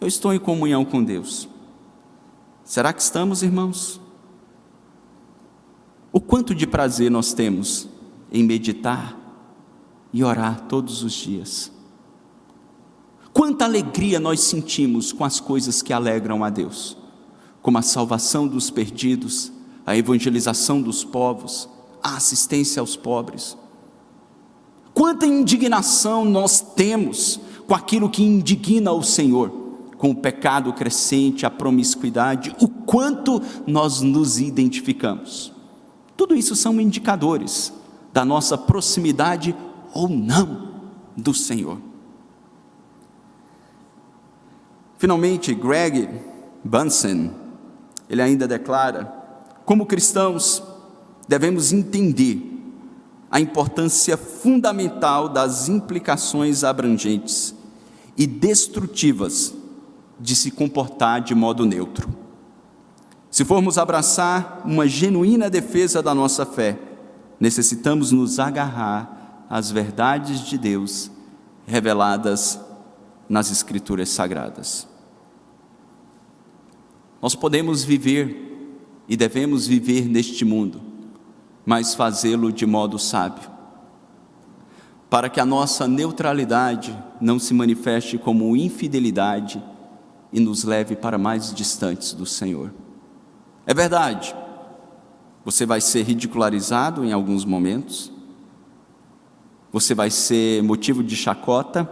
eu estou em comunhão com Deus. Será que estamos, irmãos? O quanto de prazer nós temos em meditar e orar todos os dias. Quanta alegria nós sentimos com as coisas que alegram a Deus, como a salvação dos perdidos, a evangelização dos povos, a assistência aos pobres. Quanta indignação nós temos com aquilo que indigna o Senhor, com o pecado crescente, a promiscuidade, o quanto nós nos identificamos. Tudo isso são indicadores da nossa proximidade ou não do Senhor. Finalmente, Greg Bunsen, ele ainda declara: como cristãos, devemos entender a importância fundamental das implicações abrangentes e destrutivas de se comportar de modo neutro. Se formos abraçar uma genuína defesa da nossa fé, necessitamos nos agarrar às verdades de Deus reveladas nas Escrituras Sagradas. Nós podemos viver e devemos viver neste mundo, mas fazê-lo de modo sábio, para que a nossa neutralidade não se manifeste como infidelidade e nos leve para mais distantes do Senhor. É verdade, você vai ser ridicularizado em alguns momentos, você vai ser motivo de chacota,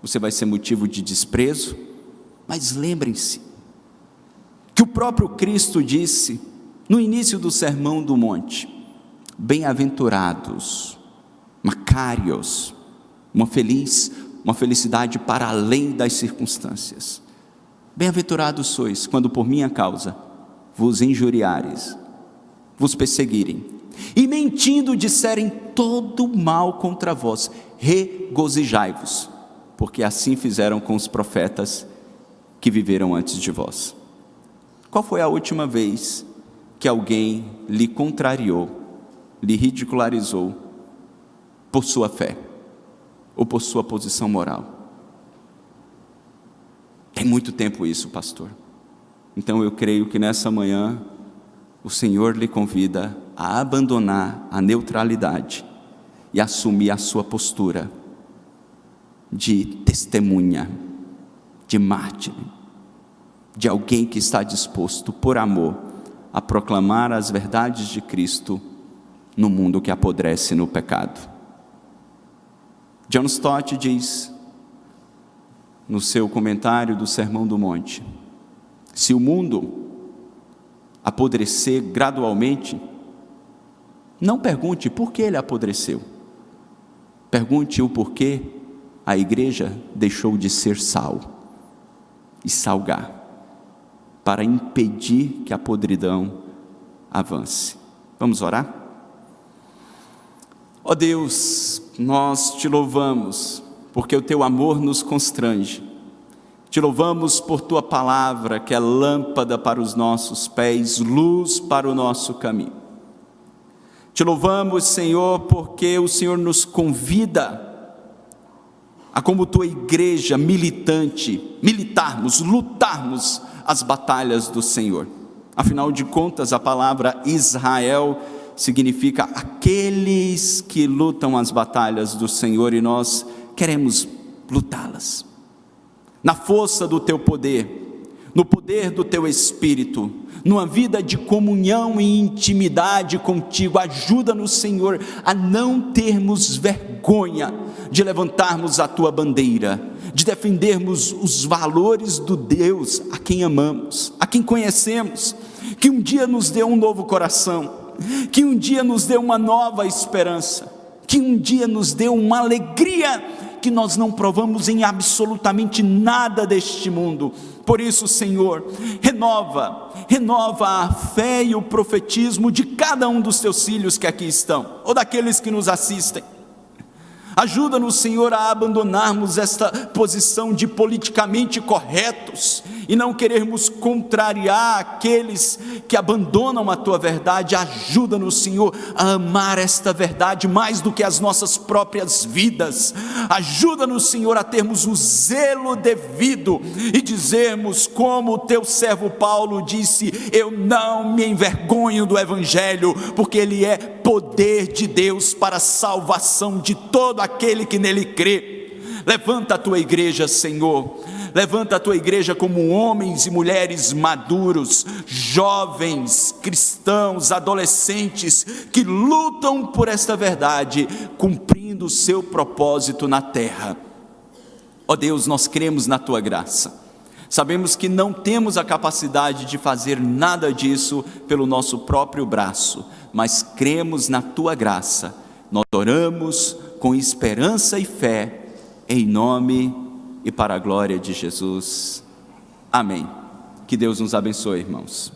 você vai ser motivo de desprezo, mas lembrem-se que o próprio Cristo disse no início do Sermão do Monte: bem-aventurados, macários, uma felicidade para além das circunstâncias. Bem-aventurados sois quando por minha causa vos injuriares, vos perseguirem, e mentindo disserem todo mal contra vós, regozijai-vos, porque assim fizeram com os profetas que viveram antes de vós. Qual foi a última vez que alguém lhe contrariou, lhe ridicularizou por sua fé ou por sua posição moral? Tem muito tempo isso, pastor. Então eu creio que nessa manhã o Senhor lhe convida a abandonar a neutralidade e assumir a sua postura de testemunha, de mártir, de alguém que está disposto, por amor, a proclamar as verdades de Cristo no mundo que apodrece no pecado. John Stott diz, no seu comentário do Sermão do Monte: se o mundo apodrecer gradualmente, não pergunte por que ele apodreceu, pergunte o porquê a igreja deixou de ser sal e salgar, para impedir que a podridão avance. Vamos orar? Ó Deus, nós te louvamos, porque o teu amor nos constrange. Te louvamos por tua palavra, que é lâmpada para os nossos pés, luz para o nosso caminho. Te louvamos, Senhor, porque o Senhor nos convida a, como tua igreja militante, lutarmos as batalhas do Senhor. Afinal de contas, a palavra Israel significa aqueles que lutam as batalhas do Senhor, e nós queremos lutá-las. Na força do teu poder, no poder do teu Espírito, numa vida de comunhão e intimidade contigo, ajuda-nos, Senhor, a não termos vergonha de levantarmos a tua bandeira, de defendermos os valores do Deus a quem amamos, a quem conhecemos, que um dia nos deu um novo coração, que um dia nos deu uma nova esperança, que um dia nos deu uma alegria que nós não provamos em absolutamente nada deste mundo. Por isso, Senhor, renova a fé e o profetismo de cada um dos teus filhos que aqui estão, ou daqueles que nos assistem. Ajuda-nos, Senhor, a abandonarmos esta posição de politicamente corretos e não querermos contrariar aqueles que abandonam a tua verdade. Ajuda-nos, Senhor, a amar esta verdade mais do que as nossas próprias vidas. Ajuda-nos, Senhor, a termos o zelo devido e dizermos, como o teu servo Paulo disse: eu não me envergonho do Evangelho, porque ele é poder de Deus para a salvação de todo aquele que nele crê. Levanta a tua igreja, Senhor, levanta a tua igreja como homens e mulheres maduros, jovens, cristãos, adolescentes, que lutam por esta verdade, cumprindo o seu propósito na terra. Ó Deus, nós cremos na tua graça, sabemos que não temos a capacidade de fazer nada disso pelo nosso próprio braço, mas cremos na tua graça. Nós oramos, com esperança e fé, em nome e para a glória de Jesus. Amém. Que Deus nos abençoe, irmãos.